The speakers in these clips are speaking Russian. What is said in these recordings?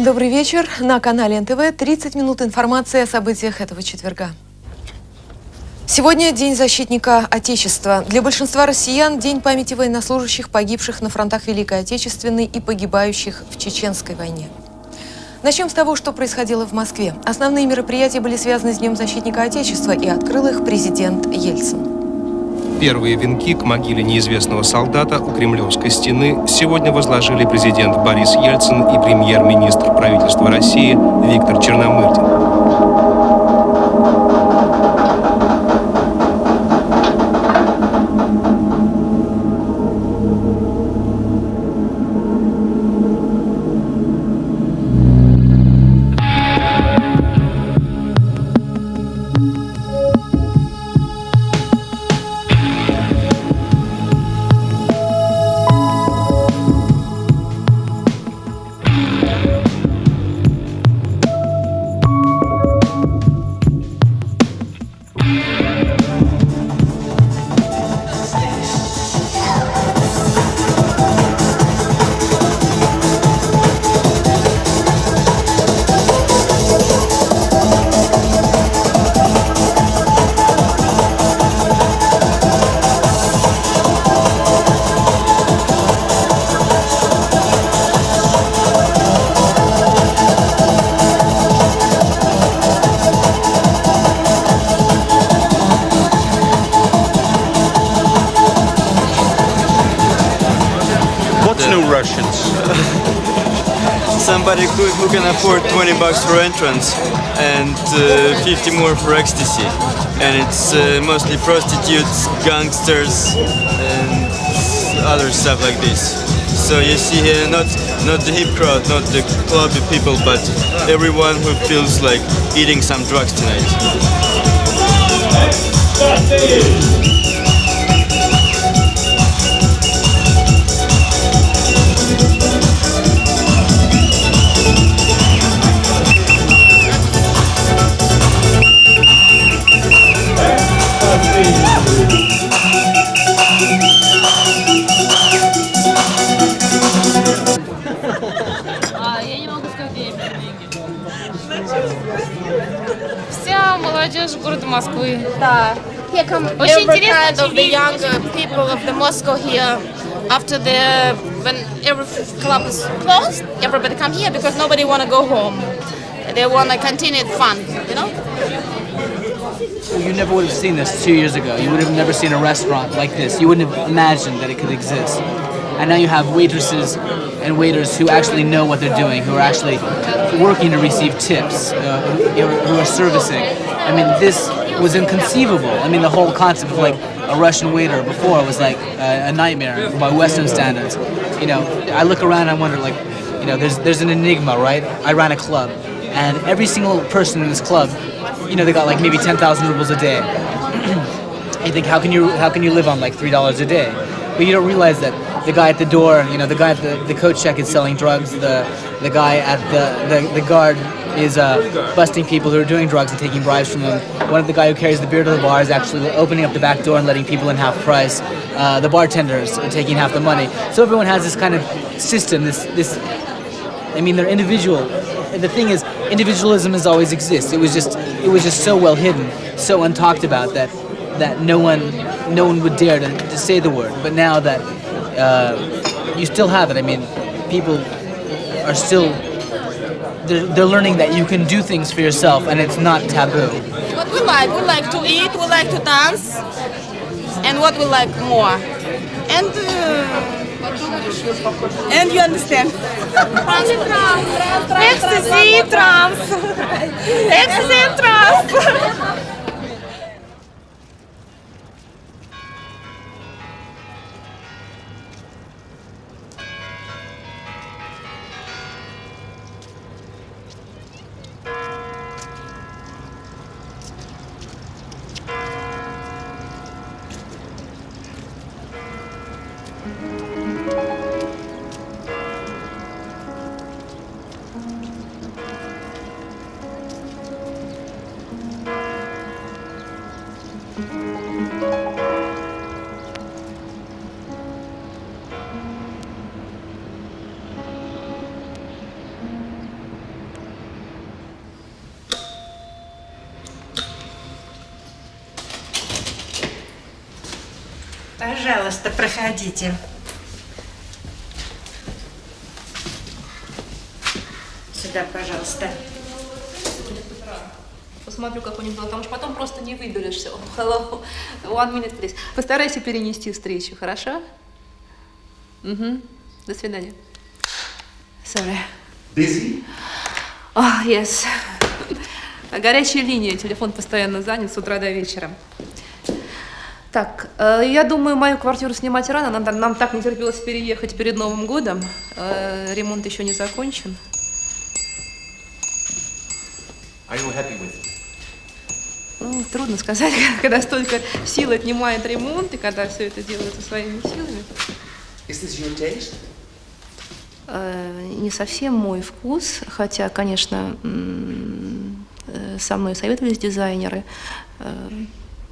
Добрый вечер. На канале НТВ 30 минут информации о событиях этого четверга. Сегодня День защитника Отечества. Для большинства россиян День памяти военнослужащих, погибших на фронтах Великой Отечественной и погибающих в Чеченской войне. Начнем с того, что происходило в Москве. Основные мероприятия были связаны с Днем защитника Отечества, и открыл их президент Ельцин. Первые венки к могиле неизвестного солдата у Кремлевской стены сегодня возложили президент Борис Ельцин и премьер-министр правительства России Виктор Черномырдин. Russians. Somebody who can afford $20 for entrance and 50 more for ecstasy, and it's mostly prostitutes, gangsters, and other stuff like this. So you see here not the hip crowd, not the clubby people, but everyone who feels like eating some drugs tonight. Я не могу сказать, где я беру деньги. Вся молодежь города Москвы. Да. Here come Очень every интересно kind of the очень young people of the Moscow here. After when every club is closed, everybody come here because nobody want to go home. They want to continue fun, you know. You never would have seen this 2 years ago. You would have never seen a restaurant like this. You wouldn't have imagined that it could exist. And now you have waitresses and waiters who actually know what they're doing, who are actually working to receive tips, who are servicing. I mean, this was inconceivable. I mean, the whole concept of like a Russian waiter before was like a nightmare by Western standards. You know, I look around and I wonder, like, you know, there's an enigma, right? I ran a club, and every single person in this club, you know, they got like maybe 10,000 rubles a day. You think, how can you live on like $3 a day? But you don't realize that the guy at the door, you know, the guy at the coat check is selling drugs. The guy at the guard is busting people who are doing drugs and taking bribes from them. One of the guy who carries the beer to the bar is actually opening up the back door and letting people in half price. The bartenders are taking half the money. So everyone has this kind of system. This. I mean, they're individual. The thing is, individualism has always existed. It was just so well hidden, so untalked about that no one would dare to say the word. But now that you still have it, I mean, people are still they're learning that you can do things for yourself and it's not taboo. What we like to eat, we like to dance, and what we like more, and you understand. Ecstasy, trance, ecstasy and trance. Пожалуйста, проходите. Сюда, пожалуйста. Посмотрю, как у них было, потому что потом просто не выберешься. Hello, 1 minute, please. Постарайся перенести встречу, хорошо? Угу. До свидания. Sorry. Busy? Oh, yes. Горячая линия, телефон постоянно занят с утра до вечера. Так, я думаю, мою квартиру снимать рано, нам так не терпелось переехать перед Новым годом. Ремонт еще не закончен. Are you happy with it? Ну, трудно сказать, когда столько сил отнимает ремонт, и когда все это делается своими силами. Is this your taste? Не совсем мой вкус, хотя, конечно, со мной советовались дизайнеры,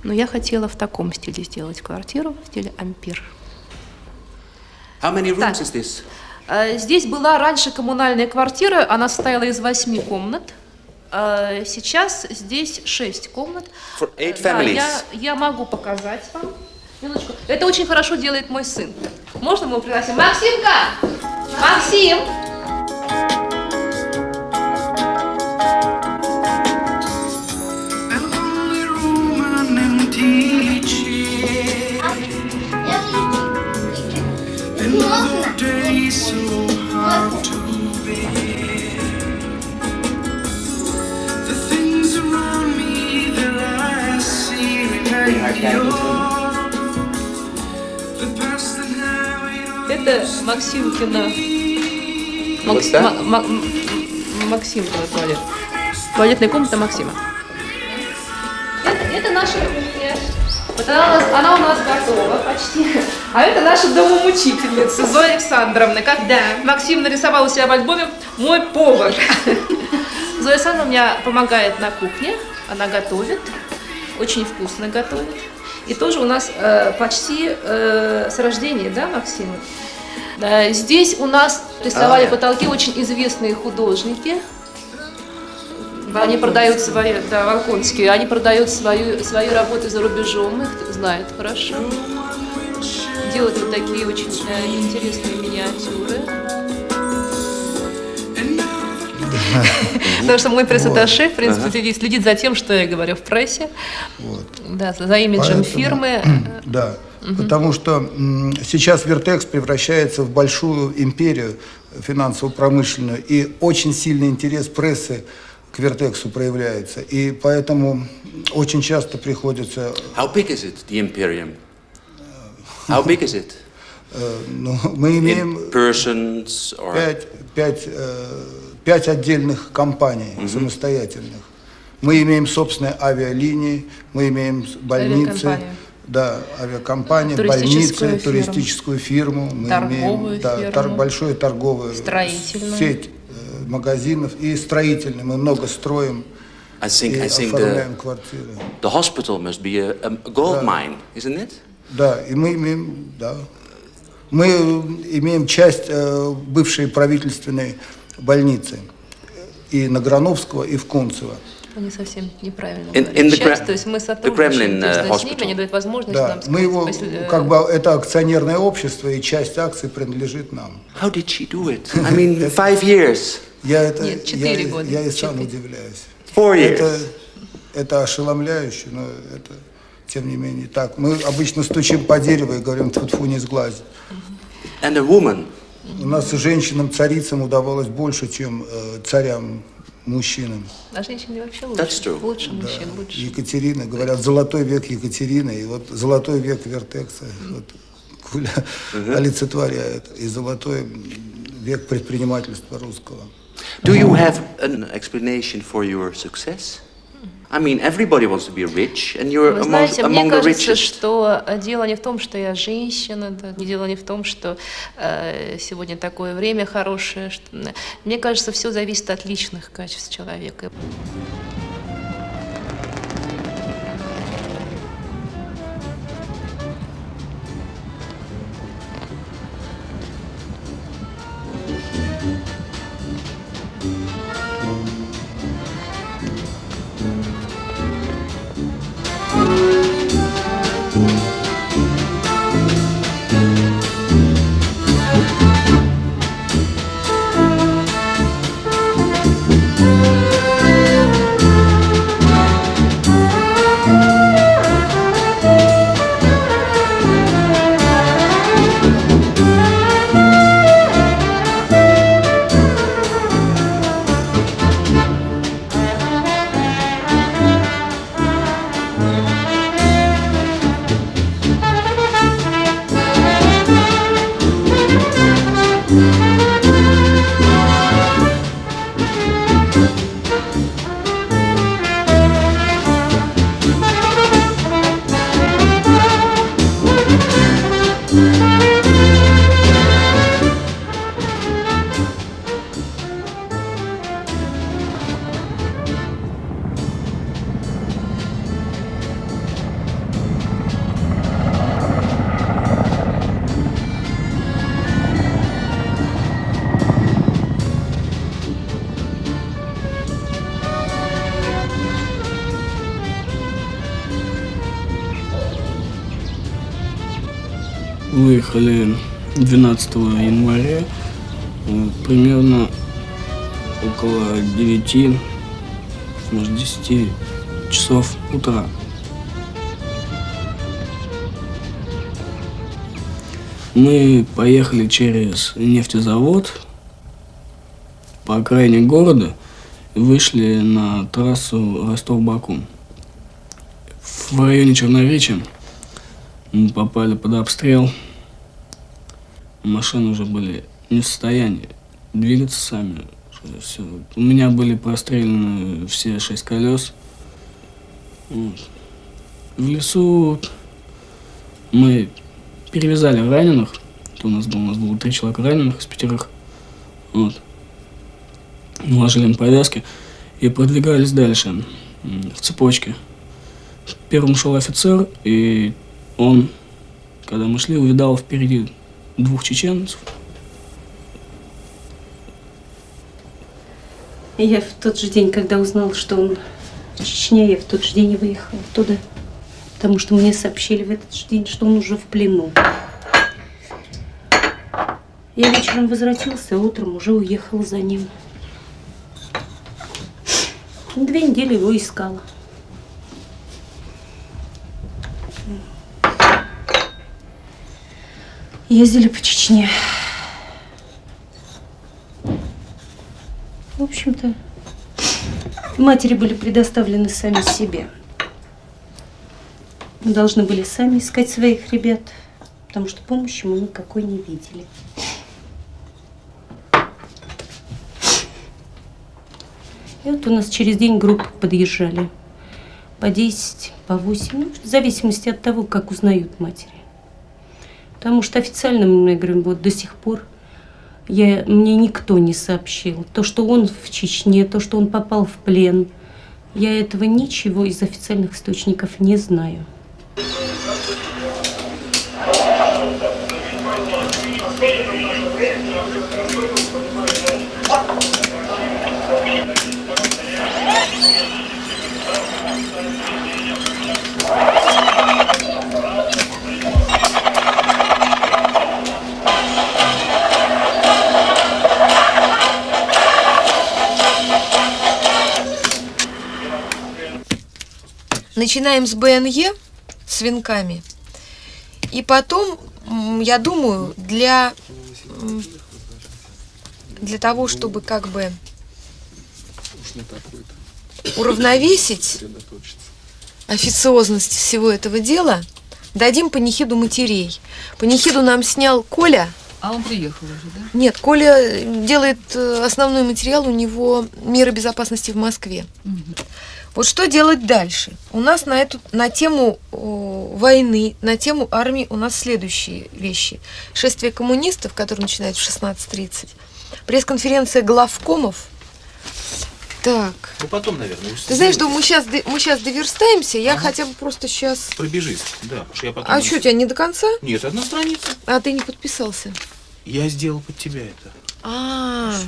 но я хотела в таком стиле сделать квартиру, в стиле ампир. How many rooms Так. is this? Здесь была раньше коммунальная квартира, она состояла из 8 комнат. Сейчас здесь 6 комнат. For 8 Да, families? я могу показать вам. Минуточку. Это очень хорошо делает мой сын. Можно мы его пригласим? Максимка! Максим! Это Максимкина. What's that? Максимкина туалет. Туалетная комната Максима. Это наша кухня. Вот она у нас готова почти. А это наша домоучительница Зоя Александровна. Когда Максим нарисовал у себя в альбоме «Мой повар». Зоя Александровна мне помогает на кухне. Она готовит. Очень вкусно готовит. И тоже у нас почти с рождения, да, Максим? Здесь у нас рисовали потолки очень известные художники. Они продают свои, да, Волконские, они продают свои работы за рубежом, их знают хорошо. Делают вот такие очень интересные миниатюры. Потому что мой пресс-атташе, в принципе, следит за тем, что я говорю в прессе, да, за имиджем фирмы. Да, потому что сейчас Вертекс превращается в большую империю финансово-промышленную, и очень сильный интерес прессы к Вертексу проявляется, и поэтому очень часто приходится... How big is it, the Imperium? How big is it? Ну, мы имеем In persons or... 5 отдельных компаний самостоятельных. Мы имеем собственные авиалинии, мы имеем больницы, да, авиакомпанию, больницы, туристическую фирму, мы имеем большую торговую сеть магазинов и строительную. Мы много строим и оформляем квартиры. The hospital must be a gold mine, isn't it? Да, и мы имеем часть бывшей правительственной больницы и на Грановского, и в Кунцево. Они совсем неправильно In the говорят. То есть мы сотрудничаем с ними, они дают возможность да, нам... мы его, как бы, это акционерное общество, и часть акций принадлежит нам. How did she do it? I mean, 5 years. Нет, 4 года. Я и сам удивляюсь. 4 years. Это ошеломляюще, но это, тем не менее, так. Мы обычно стучим по дереву и говорим, тьфу-тьфу, не сглазь. And a woman. У нас женщинам-царицам удавалось больше, чем царям-мужчинам. А женщины вообще That's лучше true. мужчин, лучше. Екатерина, говорят, золотой век Екатерины, и вот золотой век Вертекса вот, Куля олицетворяет, и золотой век предпринимательства русского. Do you have an explanation for your success? I mean, everybody wants to be rich, and you're Вы знаете, мне among the кажется, richest. что дело не в том, что я женщина, да, дело не в том, что сегодня такое время хорошее. Мне кажется, все зависит от личных качеств человека. выехали 12 января, примерно около 9, может 10 часов утра. Мы поехали через нефтезавод по окраине города и вышли на трассу Ростов-Баку. В районе Черноречья мы попали под обстрел. Машины уже были не в состоянии двигаться сами. Все. У меня были прострелены все 6 колес. Вот. В лесу мы перевязали раненых. У нас было 3 человека раненых из 5. Вот. Наложили им повязки и продвигались дальше в цепочке. Первым шел офицер, и он, когда мы шли, увидал впереди 2 чеченцев. Я в тот же день, когда узнала, что он в Чечне, я в тот же день и выехала туда. Потому что мне сообщили в этот же день, что он уже в плену. Я вечером возвратился, а утром уже уехала за ним. 2 недели его искала. Ездили по Чечне. В общем-то, матери были предоставлены сами себе. Мы должны были сами искать своих ребят, потому что помощи мы никакой не видели. И вот у нас через день группы подъезжали. По 10, по 8, ну, в зависимости от того, как узнают матери. Потому что официально, я говорю, вот до сих пор мне никто не сообщил. То, что он в Чечне, то, что он попал в плен, я этого ничего из официальных источников не знаю. Начинаем с БНЕ, с венками. И потом, я думаю, для того, чтобы как бы уравновесить официозность всего этого дела, дадим панихиду матерей. Панихиду нам снял Коля. А он приехал уже, да? Нет, Коля делает основной материал, у него меры безопасности в Москве. Вот что делать дальше? У нас на тему войны, на тему армии у нас следующие вещи. Шествие коммунистов, которое начинается в 16:30. Пресс-конференция главкомов. Так. Ну потом, наверное. Ты знаешь, что мы сейчас доверстаемся, я хотя бы просто сейчас... Пробежись, да. Потому что я потом... А что, у тебя не до конца? Нет, 1 страница. А ты не подписался? Я сделал под тебя это.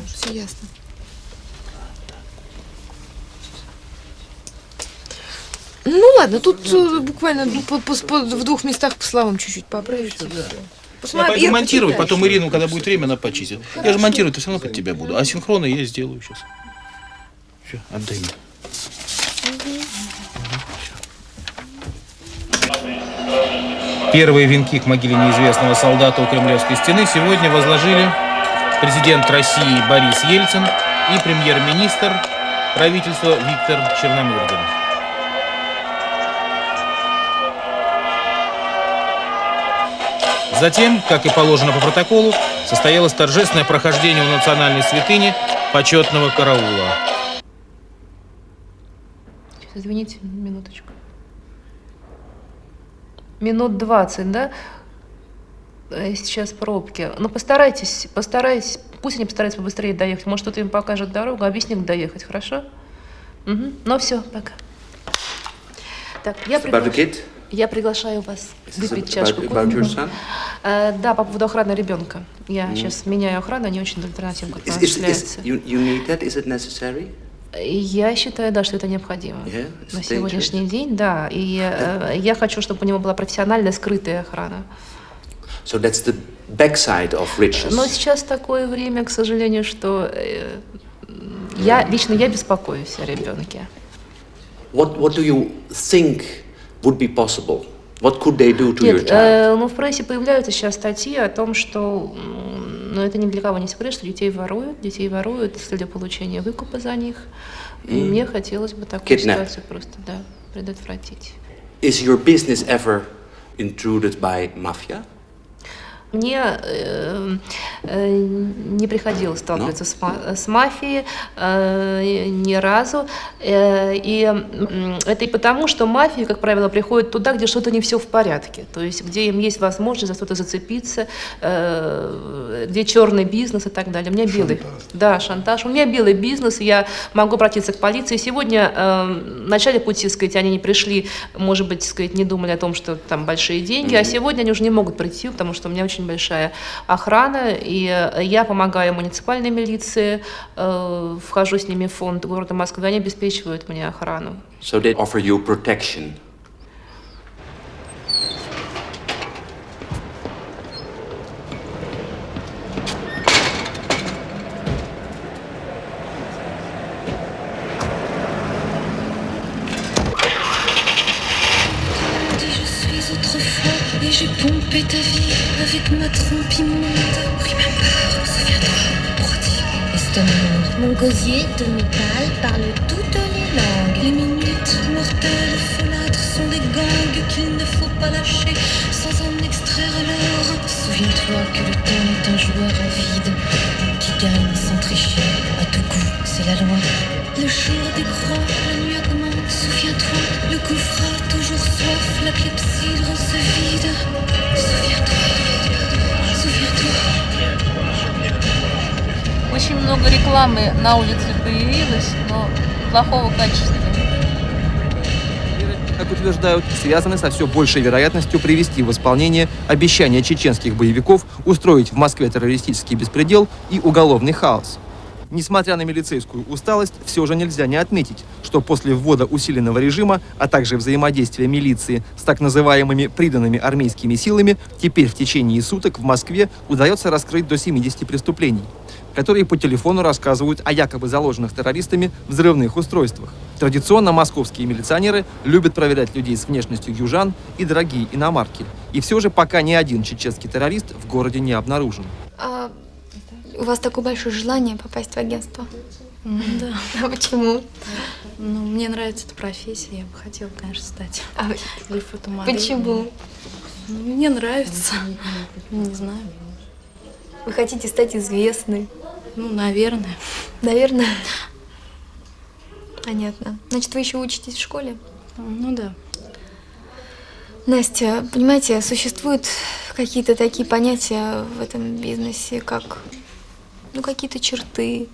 Все ясно. Ну ладно, тут буквально в 2 местах по словам чуть-чуть поправить. Я пойду монтировать, потом Ирину, когда будет время, она почистит. Я же монтировать-то все равно под тебя буду. А синхроны я сделаю сейчас. Все, отдай мне. Первые венки к могиле неизвестного солдата у Кремлевской стены сегодня возложили президент России Борис Ельцин и премьер-министр правительства Виктор Черномырдин. Затем, как и положено по протоколу, состоялось торжественное прохождение у национальной святыни почетного караула. Извините, минуточку. Минут 20, да? Сейчас пробки. Ну, постарайтесь, пусть они постараются побыстрее доехать. Может, кто-то им покажет дорогу, объяснит, как доехать, хорошо? Угу. Ну, все, пока. Так, я приглашаю вас выпить чашку кофе. Да, по поводу охраны ребенка. Я сейчас меняю охрану, они очень удовлетворены тем, как осуществляется. Я считаю, да, что это необходимо на сегодняшний день, да. И я хочу, чтобы у него была профессиональная скрытая охрана. So that's the backside of riches. Но сейчас такое время, к сожалению, что я беспокоюсь о ребенке. What do you think would be possible? What could they do to your child? Ну, в прессе появляются сейчас статьи о том, что, ну, это ни для кого не секрет, что детей воруют с целью получения выкупа за них. И мне хотелось бы такую ситуацию просто, да, предотвратить. Is your business ever intruded by mafia? Мне не приходилось сталкиваться с мафией ни разу. И это и потому, что мафия, как правило, приходит туда, где что-то не все в порядке. То есть, где им есть возможность за что-то зацепиться, где черный бизнес и так далее. У меня белый. Да, шантаж. У меня белый бизнес, я могу обратиться к полиции. Сегодня в начале пути, сказать, они не пришли, может быть, сказать, не думали о том, что там большие деньги, а сегодня они уже не могут прийти, потому что у меня очень большая охрана, и я помогаю муниципальной милиции, вхожу с ними в фонд города Москвы, они обеспечивают мне охрану. So they offer you protection. Et j'ai pompé ta vie avec ma trompe immonde. Oui, ma peur, souviens-toi, Brody. Estomac. Mon gosier de métal parle toutes les langues. Les minutes mortelles folâtres sont des gangs qu'il ne faut pas lâcher sans en extraire l'or. Souviens-toi que le temps est un joueur avide qui gagne sans tricher. À tout coup, c'est la loi. Le jour décroît, la nuit augmente. Souviens-toi, le gouffre a toujours soif, la clepsydre se vide. Souviens-toi, souviens-toi. Очень много рекламы на улице появилось, но плохого качества. Как утверждают, связаны со все большей вероятностью привести в исполнение обещания чеченских боевиков устроить в Москве террористический беспредел и уголовный хаос. Несмотря на милицейскую усталость, все же нельзя не отметить, что после ввода усиленного режима, а также взаимодействия милиции с так называемыми приданными армейскими силами, теперь в течение суток в Москве удается раскрыть до 70 преступлений, которые по телефону рассказывают о якобы заложенных террористами взрывных устройствах. Традиционно московские милиционеры любят проверять людей с внешностью южан и дорогие иномарки. И все же пока ни один чеченский террорист в городе не обнаружен. У вас такое большое желание попасть в агентство? Да. А почему? Ну, мне нравится эта профессия, я бы хотела, конечно, стать. Или фотомоделью. Почему? Ну, мне нравится. Не знаю. Вы хотите стать известной? Ну, наверное. Наверное? Понятно. Значит, вы еще учитесь в школе? Ну да. Настя, понимаете, существуют какие-то такие понятия в этом бизнесе, как какие-то черты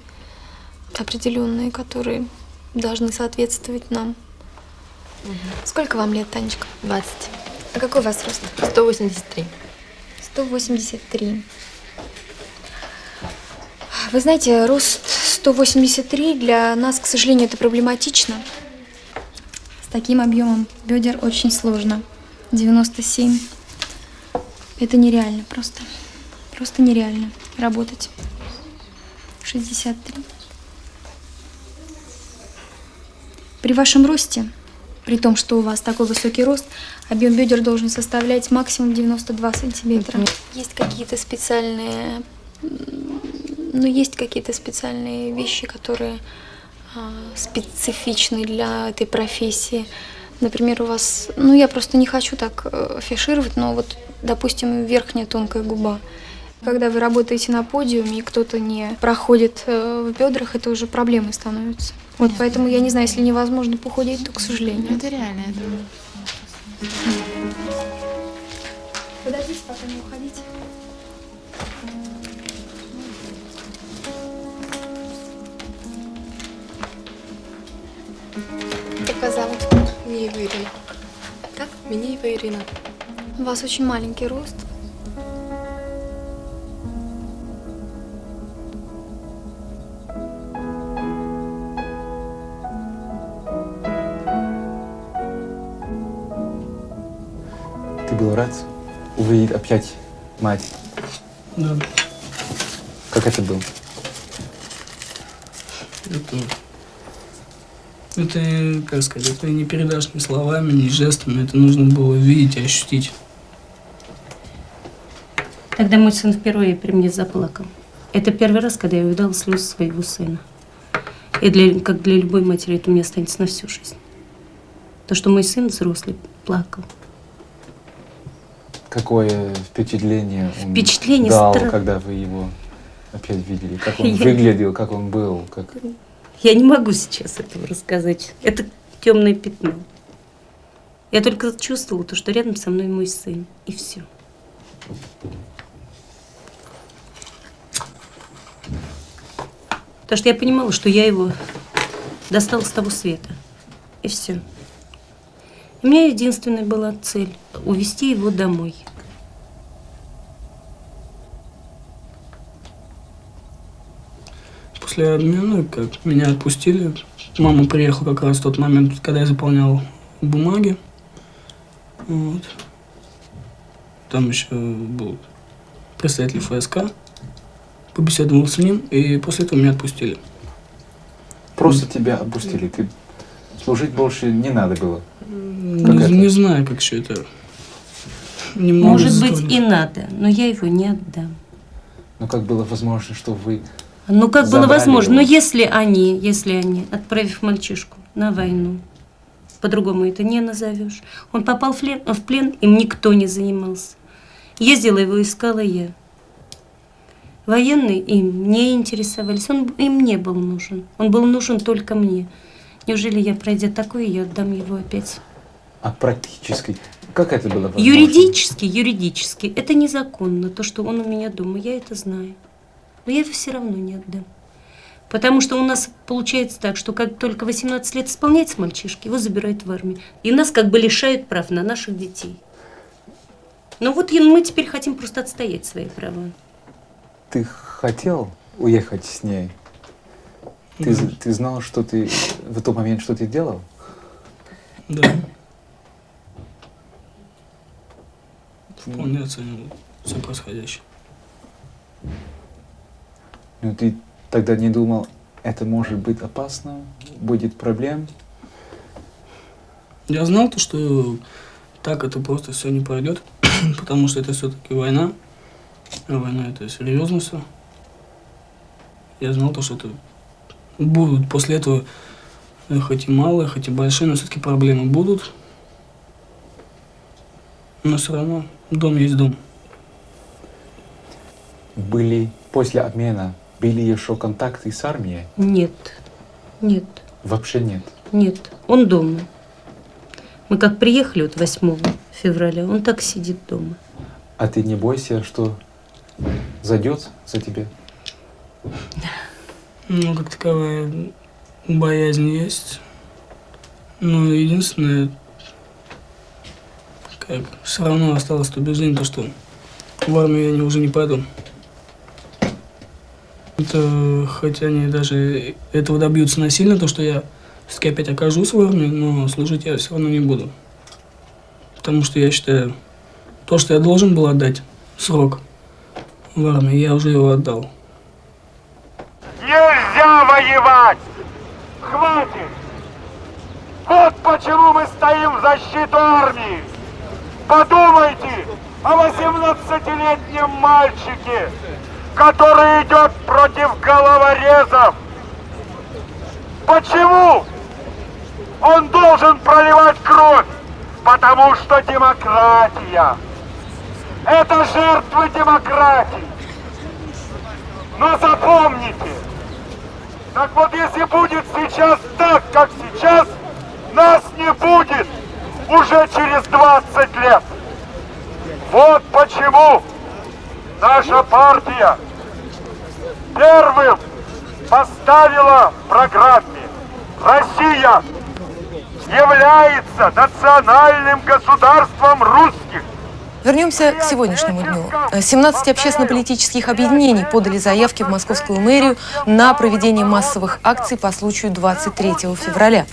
определенные, которые должны соответствовать нам. Сколько вам лет, Танечка? 20. А какой у вас рост? 183. 183. Вы знаете, рост 183 для нас, к сожалению, это проблематично. С таким объемом бедер очень сложно. 97. Это нереально просто. Просто нереально работать. 63. При вашем росте, при том, что у вас такой высокий рост, объем бедер должен составлять максимум 92 сантиметра. Есть какие-то специальные, вещи, которые специфичны для этой профессии. Например, у вас, я просто не хочу так афишировать, но вот, допустим, верхняя тонкая губа. Когда вы работаете на подиуме, и кто-то не проходит в бедрах, это уже проблемой становится. Вот поэтому я не знаю, если невозможно похудеть, то, к сожалению. Это реально, я думаю. Подождите, пока не уходите. Как вас зовут? Минеева Ирина. Как? Минеева Ирина. У вас очень маленький рост. Ты был рад увидеть опять мать. Да. Как это было? Это, как сказать, это не передашь ни словами, ни жестами. Это нужно было видеть и ощутить. Тогда мой сын впервые при мне заплакал. Это первый раз, когда я увидала слезы своего сына. И как для любой матери, это у меня останется на всю жизнь. То, что мой сын взрослый плакал. Какое впечатление он Впечатление дал, странное. когда вы его опять видели? Как он выглядел, как он был? Как... Я не могу сейчас этого рассказать. Это темное пятно. Я только чувствовала то, что рядом со мной мой сын. И все. Потому что я понимала, что я его достала с того света. И все. У меня единственная была цель – увезти его домой. После обмена, как меня отпустили, мама приехала как раз в тот момент, когда я заполнял бумаги. Вот. Там еще был представитель ФСК. Побеседовал с ним, и после этого меня отпустили. Просто тебя отпустили? Ты служить больше не надо было? Не знаю, как все это. Может быть, и надо, но я его не отдам. Но как было возможно, что вы Ну, как было забрали возможно? его? Но если они, отправив мальчишку на войну, по-другому это не назовешь, он попал в плен, им никто не занимался. Ездила его, искала я. Военные им не интересовались, он им не был нужен. Он был нужен только мне. Неужели я, пройдя такое, я отдам его опять? А практически? Как это было возможно? Юридически, это незаконно, то, что он у меня дома, я это знаю. Но я его все равно не отдам. Потому что у нас получается так, что как только 18 лет исполняется мальчишки, его забирают в армию. И нас как бы лишают прав на наших детей. Ну вот мы теперь хотим просто отстоять свои права. Ты хотел уехать с ней? Ты знал, что ты в тот момент, что ты делал? Да. Вполне оценивал все происходящее. Ну ты тогда не думал, это может быть опасно, будет проблем? Я знал то, что так это просто все не пройдет, потому что это все-таки война. А война это серьезно все. Я знал то, что это будут после этого хоть и малые, хоть и большие, но все-таки проблемы будут. Но все равно дом есть дом. После обмена были еще контакты с армией? Нет. Вообще нет? Нет, он дома. Мы как приехали вот 8 февраля, он так сидит дома. А ты не бойся, что зайдет за тебя? Ну, как таковая боязнь есть. Но единственное, как все равно осталось то убеждение, то, что в армию я уже не пойду. Это, хотя они даже этого добьются насильно, то, что я все-таки опять окажусь в армии, но служить я все равно не буду. Потому что я считаю, то, что я должен был отдать срок в армии, я уже его отдал. Нельзя воевать! Хватит! Вот почему мы стоим в защиту армии! Подумайте о 18-летнем мальчике, который идет против головорезов! Почему? Он должен проливать кровь, потому что демократия! Это жертвы демократии! Но запомните, так вот если будет сейчас так, как сейчас, нас не будет уже через 20 лет. Вот почему наша партия первым поставила в программе: Россия является национальным государством русских. Вернемся к сегодняшнему дню. 17 общественно-политических объединений подали заявки в московскую мэрию на проведение массовых акций по случаю 23 февраля.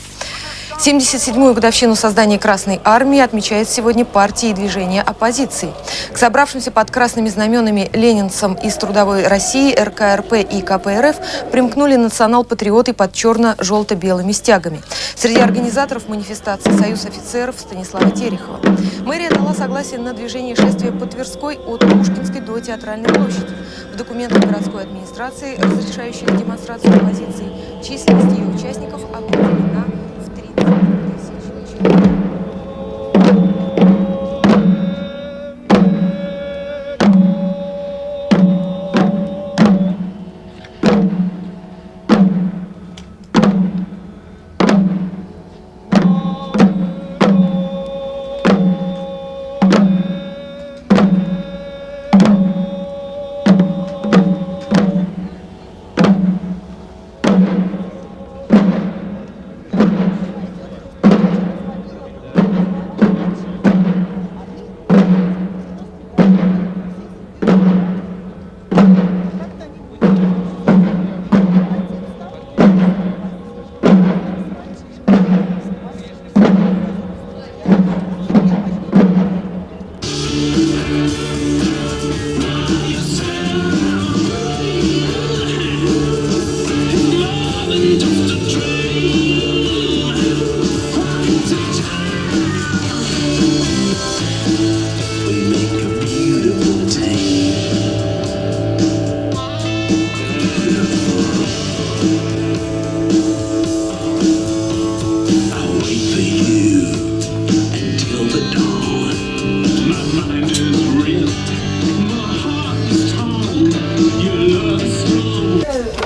77-ю годовщину создания Красной Армии отмечает сегодня партии и движения оппозиции. К собравшимся под красными знаменами ленинцам из Трудовой России, РКРП и КПРФ примкнули национал-патриоты под черно-желто-белыми стягами. Среди организаторов манифестации Союз офицеров Станислава Терехова. Мэрия дала согласие на движение шествия по Тверской от Пушкинской до Театральной площади. В документах городской администрации, разрешающих демонстрацию оппозиции, численность ее участников определена в 30 тысяч человек.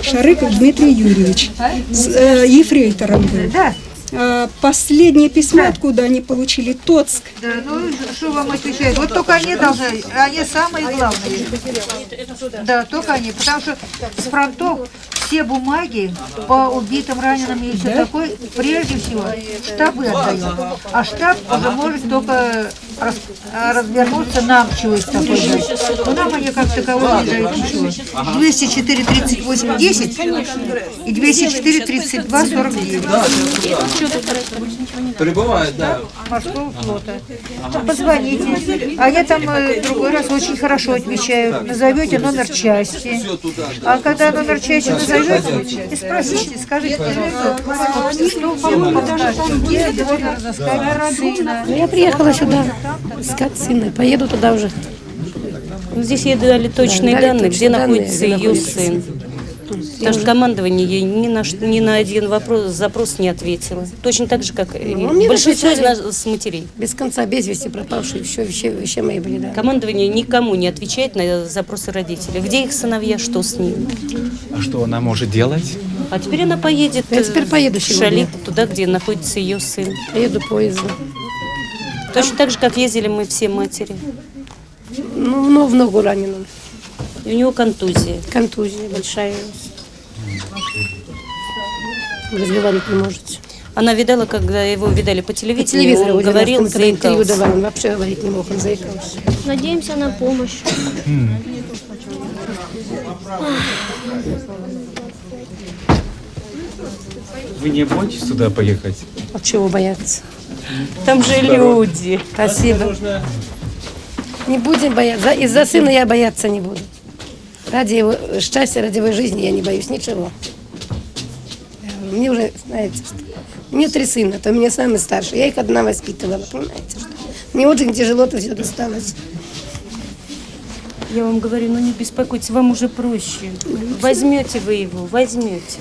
Шарыков Дмитрий Юрьевич, ефрейтором был. Последнее письмо, откуда они получили, Тоцк. Да, ну что вам отвечают? Вот только они должны, они самые главные. Да, только они, потому что с фронтов все бумаги по убитым, раненым и все такое, прежде всего, штабы отдают. А штаб уже может только развернуться нам чего-то такое дать. Но нам они как такового не дают ничего. 204 38 10 и 204 32 49. Прибывает, да. Морского флота. Позвоните. Они там другой раз очень хорошо отвечают. Назовете номер части. А когда номер части назовете, и спросите, скажите, пожалуйста, что вам где можно разыскать сына. Я приехала сюда искать сына. Поеду туда уже. Здесь ей дали точные данные, где находится ее сын. Потому что командование ей ни на один запрос не ответило. Точно так же, как и большинство из нас с матерей. Без конца, без вести пропавшие, еще мои были, да. Командование никому не отвечает на запросы родителей. Где их сыновья, что с ними. А что она может делать? А теперь она поедет в Шалик, туда, где находится ее сын. Поеду поездом. Точно так же, как ездили мы все матери. Ну, в ногу раненым. И у него контузия. Контузия большая. Разговаривать не можете. Она видала, когда его видали по телевизору, он говорил, заикался. Он вообще говорить не мог, он заикался. Надеемся на помощь. Вы не боитесь сюда поехать? А чего бояться? Там же люди. Спасибо. Не будем бояться. Из-за сына я бояться не буду. Ради его счастья, ради его жизни я не боюсь ничего. Мне уже, знаете, что... Мне 3 сына, то меня самый старший. Я их одна воспитывала, понимаете, что... Мне очень тяжело это все досталось. Я вам говорю, ну не беспокойтесь, вам уже проще. Возьмете вы его, возьмете.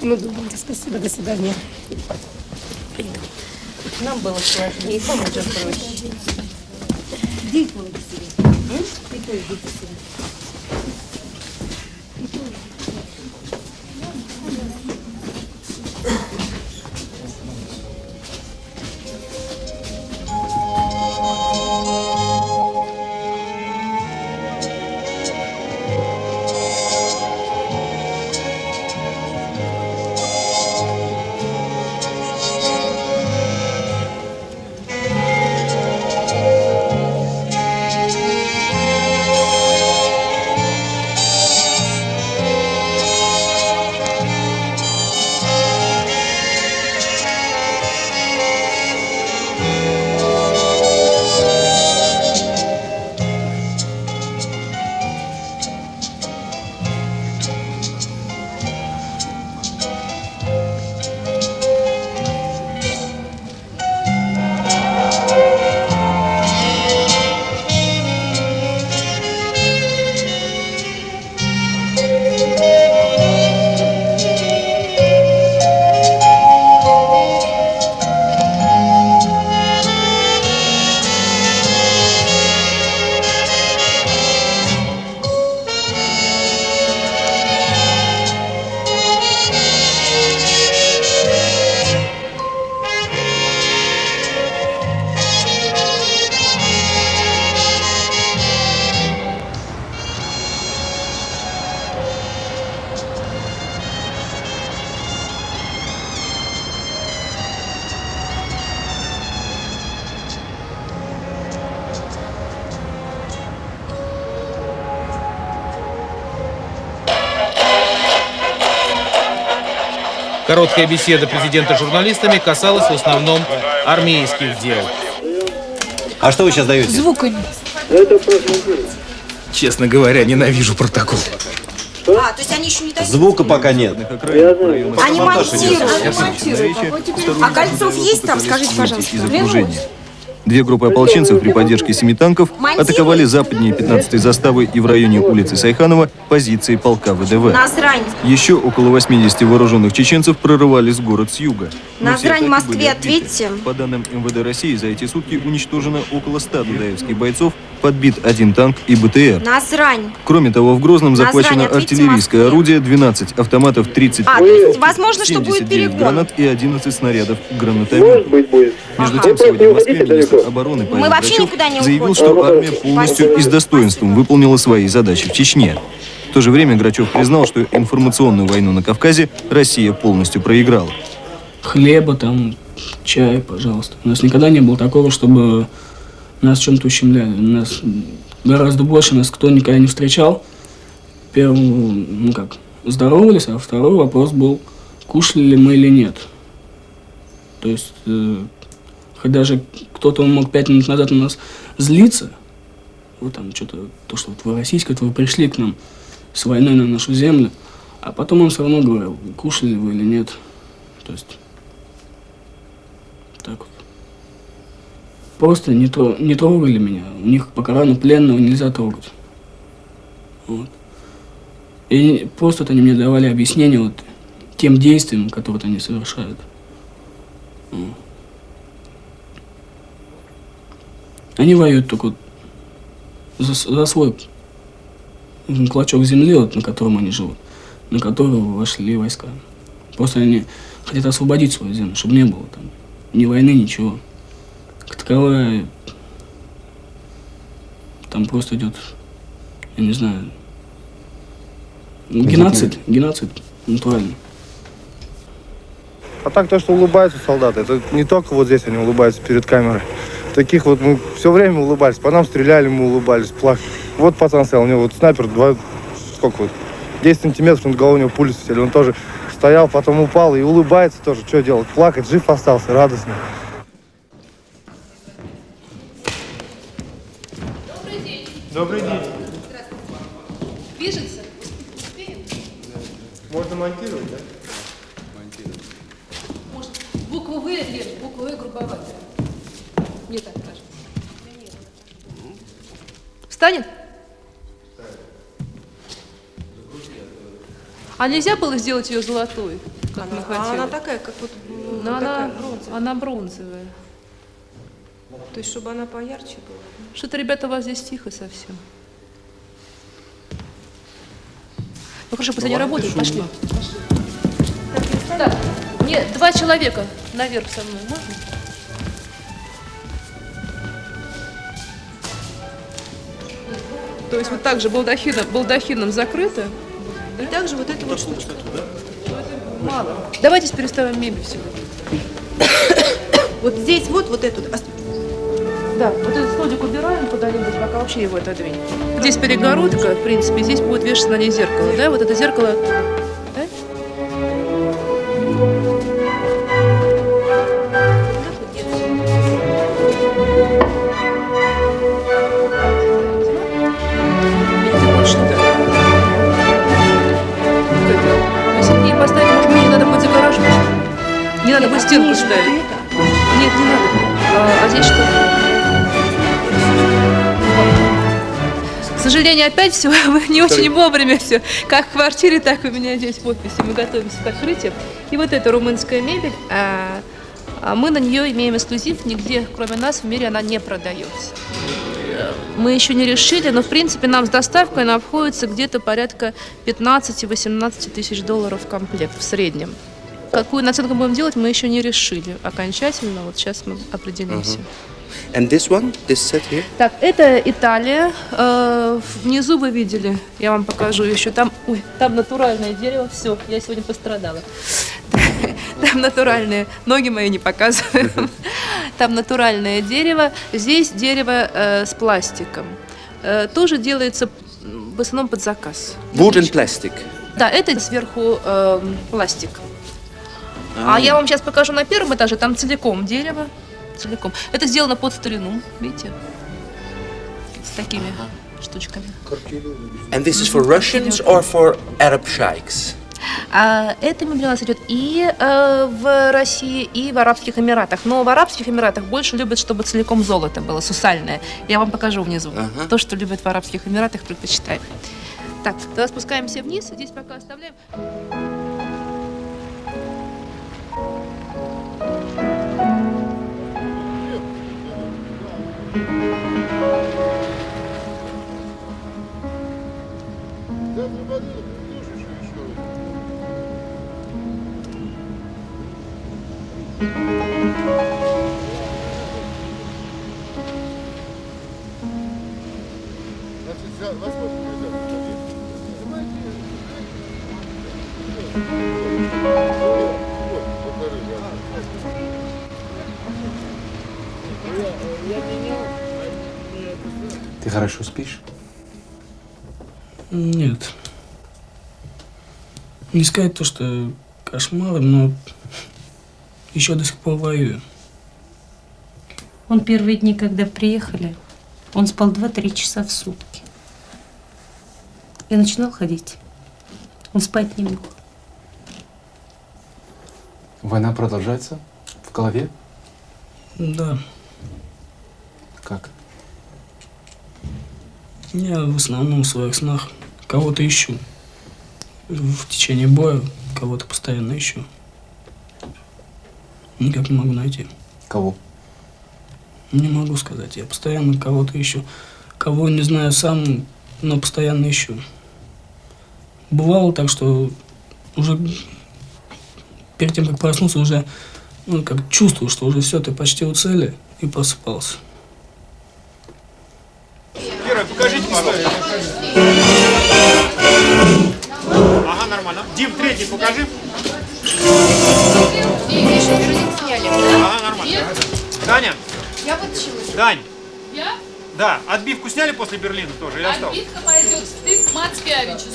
Ну, добренько, спасибо, до свидания. Нам было сложнее, вам уже проще. Где их было себе? Короткая беседа президента с журналистами касалась в основном армейских дел. А что вы сейчас даете? Звука Честно говоря, ненавижу протокол. То есть они еще не дают? Звука пока нет. Они монтируют. А Кольцов есть там? Скажите, пожалуйста. Две группы ополченцев при поддержке 7 танков атаковали западнее 15-й заставы и в районе улицы Сайханова позиции полка ВДВ. Назрань. Еще около 80 вооруженных чеченцев прорывались в город с юга. Назрань в Москве, ответьте. По данным МВД России, за эти сутки уничтожено около 100 дудаевских бойцов, подбит 1 танк и БТР. Назрань. Кроме того, в Грозном захвачено Назрань, ответьте, артиллерийское орудие, 12 автоматов, 30 то есть, возможно, что будет 79 перегон. гранат и 11 снарядов гранатомета. Между тем, сегодня в Москве министр обороны Павел вообще Грачев никуда не заявил, уходим. что армия полностью и с достоинством выполнила свои задачи в Чечне. В то же время Грачев признал, что информационную войну на Кавказе Россия полностью проиграла. Хлеба, там, чай, пожалуйста. У нас никогда не было такого, чтобы нас чем-то ущемляли. Нас гораздо больше, нас кто никогда не встречал. Первый, здоровались, а второй вопрос был, кушали ли мы или нет. То есть, хоть даже кто-то мог 5 минут назад на нас злиться, вот там что-то, то, что вот вы российские, вы пришли к нам с войной на нашу землю, а потом он все равно говорил, кушали вы или нет. То есть, так вот. Просто не трогали меня. У них по Корану пленного нельзя трогать. Вот. И просто они мне давали объяснение вот тем действиям, которые они совершают. Они воюют только вот за свой клочок земли, вот, на котором они живут, на который вошли войска. Просто они хотят освободить свою землю, чтобы не было там ни войны, ничего. Как таковая, там просто идет, я не знаю, геноцид натуральный. А так то, что улыбаются солдаты, это не только вот здесь они улыбаются перед камерой. Таких вот мы все время улыбались, по нам стреляли, мы улыбались, плакали. Вот пацан стоял, у него вот снайпер 10 сантиметров над головой у него пули сели, он тоже стоял, потом упал и улыбается тоже, что делать, плакать, жив остался, радостный. Добрый день. Движется? Можно монтировать, да? Может, букву В режет, букву В грубоватая. Мне так кажется. Встанет? А нельзя было сделать ее золотой, как мы хотели? Она такая, как вот она бронзовая. То есть, чтобы она поярче была. Что-то, ребята, у вас здесь тихо совсем. Ну хорошо, пусть они работают, пошли. Так, мне 2 человека наверх со мной, можно? То есть вот так же балдахином закрыто. И также вот эта вот штучка. Мало. Давайте переставим мебель всегда. Вот здесь вот эту. Да, вот этот столик убираем куда-нибудь, пока вообще его отодвинем. Здесь перегородка, в принципе, здесь будет вешаться на ней зеркало, да? Вот это зеркало оттуда, да? Вот что-то. Если к ней поставить, может быть, не надо будет загораживать. Не надо будет стенку ставить. Нет, не надо. А здесь что? К сожалению, опять все не очень вовремя все. Как в квартире, так и у меня здесь в офисе. Мы готовимся к открытию. И вот эта румынская мебель, мы на нее имеем эксклюзив. Нигде, кроме нас, в мире она не продается. Мы еще не решили, но, в принципе, нам с доставкой она обходится где-то порядка 15-18 тысяч долларов в комплект в среднем. Какую наценку будем делать, мы еще не решили окончательно. Вот сейчас мы определимся. And this one, this set here? Так, это Италия. Внизу вы видели, я вам покажу еще. Там натуральное дерево. Все, я сегодня пострадала. Там натуральные, ноги мои не показывают. Там натуральное дерево. Здесь дерево с пластиком. Тоже делается в основном под заказ. Wood and plastic. Да, это сверху пластик. А я вам сейчас покажу на первом этаже, там целиком дерево. Целиком. Это сделано под старину, видите? С такими штучками. And this is for Russians or for Arab sheikhs? Эта мебель у нас идет и в России, и в Арабских Эмиратах. Но в Арабских Эмиратах больше любят, чтобы целиком золото было, сусальное. Я вам покажу внизу. То, что любят в Арабских Эмиратах, предпочитают. Так, тогда спускаемся вниз. Здесь пока оставляем. Ты хорошо спишь? Нет. Не сказать то, что кошмар, но еще до сих пор воюю. Он первые дни, когда приехали, он спал 2-3 часа в сутки. Я начинал ходить. Он спать не мог. Война продолжается? В голове? Да. Как? Я в основном в своих снах кого-то ищу. В течение боя кого-то постоянно ищу. Никак не могу найти. Кого? Не могу сказать. Я постоянно кого-то ищу. Кого не знаю сам, но постоянно ищу. Бывало так, что уже перед тем, как проснуться, уже как чувствовал, что уже все, ты почти у цели, и просыпался. Кира, покажите, пожалуйста. Ага, нормально. Дим, третий покажи. Ага, нормально. Таня? Я подчилась. Дань? Я? Да. Отбивку сняли после Берлина тоже или осталось? Отбивка пойдет в стык Мацкевичу.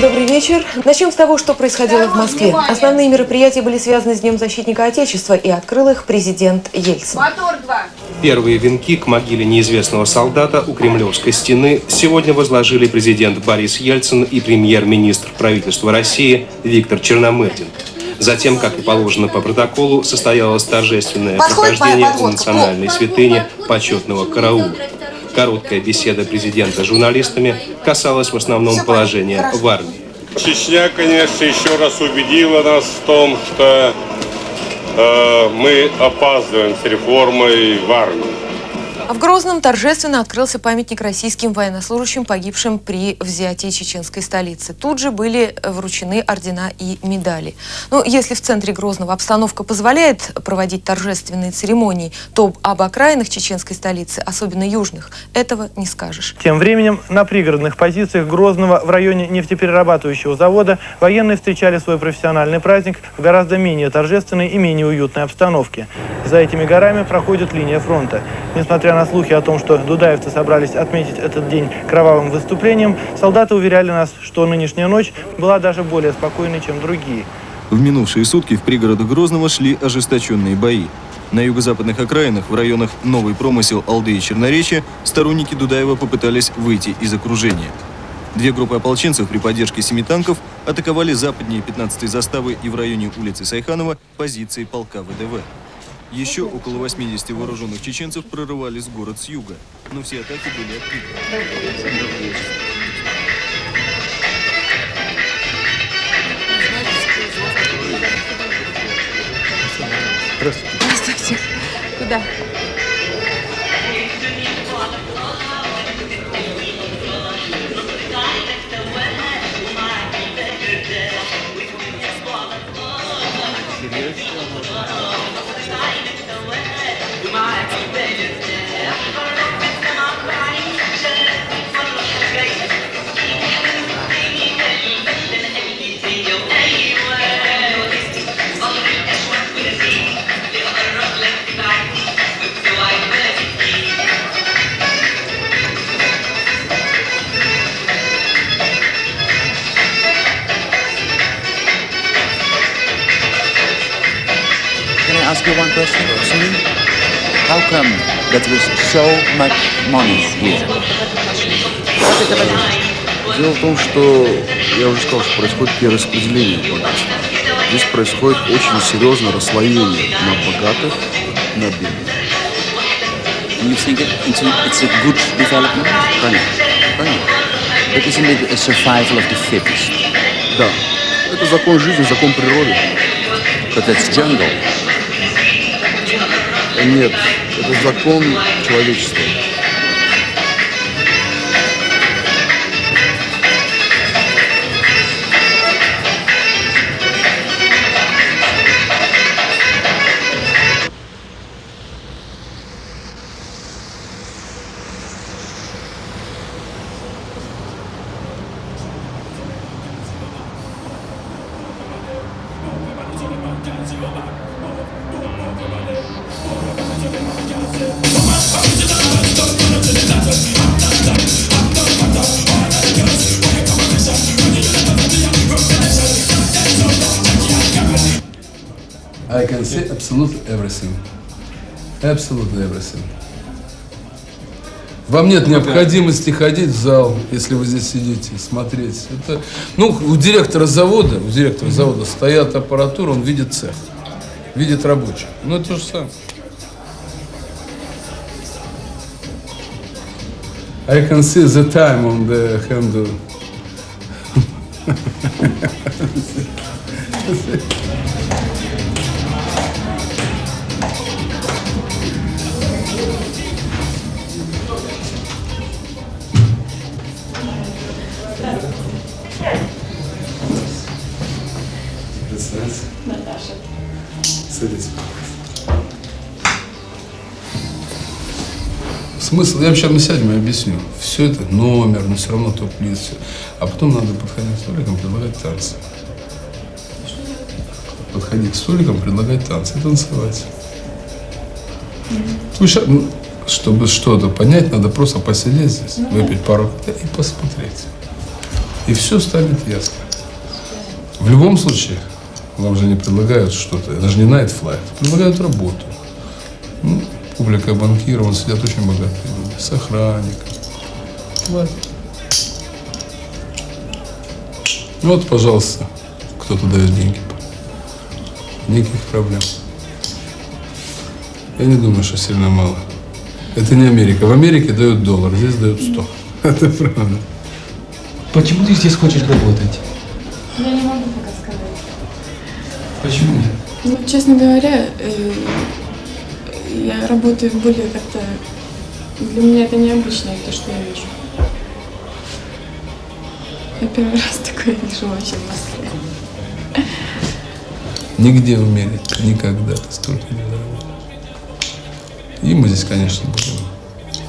Добрый вечер. Начнем с того, что происходило в Москве. Основные мероприятия были связаны с Днем защитника Отечества, и открыл их президент Ельцин. Первые венки к могиле неизвестного солдата у Кремлевской стены сегодня возложили президент Борис Ельцин и премьер-министр правительства России Виктор Черномырдин. Затем, как и положено по протоколу, состоялось торжественное прохождение у национальной святыни почетного караула. Короткая беседа президента с журналистами касалась в основном положения в армии. Чечня, конечно, еще раз убедила нас в том, что мы опаздываем с реформой в армии. В Грозном торжественно открылся памятник российским военнослужащим, погибшим при взятии чеченской столицы. Тут же были вручены ордена и медали. Но если в центре Грозного обстановка позволяет проводить торжественные церемонии, то об окраинах чеченской столицы, особенно южных, этого не скажешь. Тем временем на пригородных позициях Грозного в районе нефтеперерабатывающего завода военные встречали свой профессиональный праздник в гораздо менее торжественной и менее уютной обстановке. За этими горами проходит линия фронта. Несмотря на слухи о том, что дудаевцы собрались отметить этот день кровавым выступлением, солдаты уверяли нас, что нынешняя ночь была даже более спокойной, чем другие. В минувшие сутки в пригородах Грозного шли ожесточенные бои. На юго-западных окраинах, в районах Новый Промысел, Алды и Черноречья, сторонники Дудаева попытались выйти из окружения. Две группы ополченцев при поддержке 7 танков атаковали западнее 15-й заставы и в районе улицы Сайханова позиции полка ВДВ. Еще около 80 вооруженных чеченцев прорывались в город с юга, но все атаки были отбиты. Здравствуйте. Здравствуйте. Куда? Italy? How come that there is so much money here? Дело в том, что я уже сказал, что происходит перераспределение богатства. Здесь происходит очень серьезное расслоение на богатых, на бедных. You think it's a good development? Конечно, конечно. But isn't it a survival of the fittest? Да, это закон жизни, закон природы. But that's jungle. Нет, это закон человечества. I can say absolutely everything. Absolutely everything. Вам нет необходимости ходить в зал, если вы здесь сидите, смотреть. Это, ну, у директора завода стоят аппаратура, он видит цех, видит рабочих. Ну, это то же самое. I can see the time on the handle. Наташа. Садись. Смысл, я сейчас мы сядем и объясню. Все это номер, но все равно топ-лист, все. А потом надо подходить к столикам, предлагать танцы. Подходить к столикам, предлагать танцы и танцевать. Чтобы что-то понять, надо просто посидеть здесь, выпить пару и посмотреть. И все станет ясно. В любом случае, вам же не предлагают что-то, это же не night flight, предлагают работу. Ну, публика банкиров, вон сидят очень богатые люди, с охранником. Ладно. Вот, пожалуйста, кто-то дает деньги. Никаких проблем. Я не думаю, что сильно мало. Это не Америка. В Америке дают $1, здесь дают 100. Это правда. Почему ты здесь хочешь работать? Я не могу пока сказать. Почему? Ну, честно говоря, я работаю более как-то... Для меня это необычное, то, что я вижу. Я первый раз такое вижу вообще в Москве. Нигде в мире никогда ты столько не заработал. И мы здесь, конечно, будем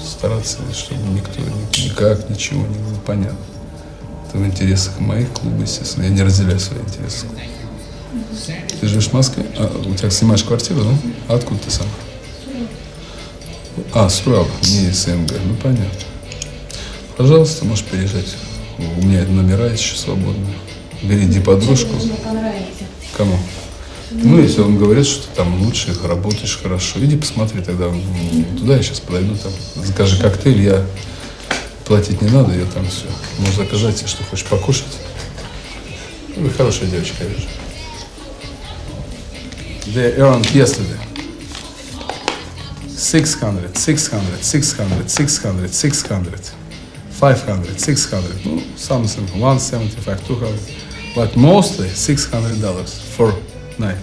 стараться, чтобы никто никак ничего не было понятно. Это в интересах моих клубов, естественно. Я не разделяю свои интересы с клубом. Ты живешь в Москве? У тебя снимаешь квартиру, да? А откуда ты сам? Сурал, не СНГ. Ну, понятно. Пожалуйста, можешь переезжать. У меня номера есть еще свободные. Бери подружку. Кому? Ну, если он говорит, что ты там лучше, работаешь хорошо, иди посмотри тогда туда, я сейчас подойду, там, закажи коктейль, я платить не надо, я там все. Можешь заказать себе, что хочешь покушать. Вы хорошая девочка, я вижу. They earned yesterday 600, 600, 600, 600, 600, 500, 600, ну, something, 175, 200, but mostly $600 for night.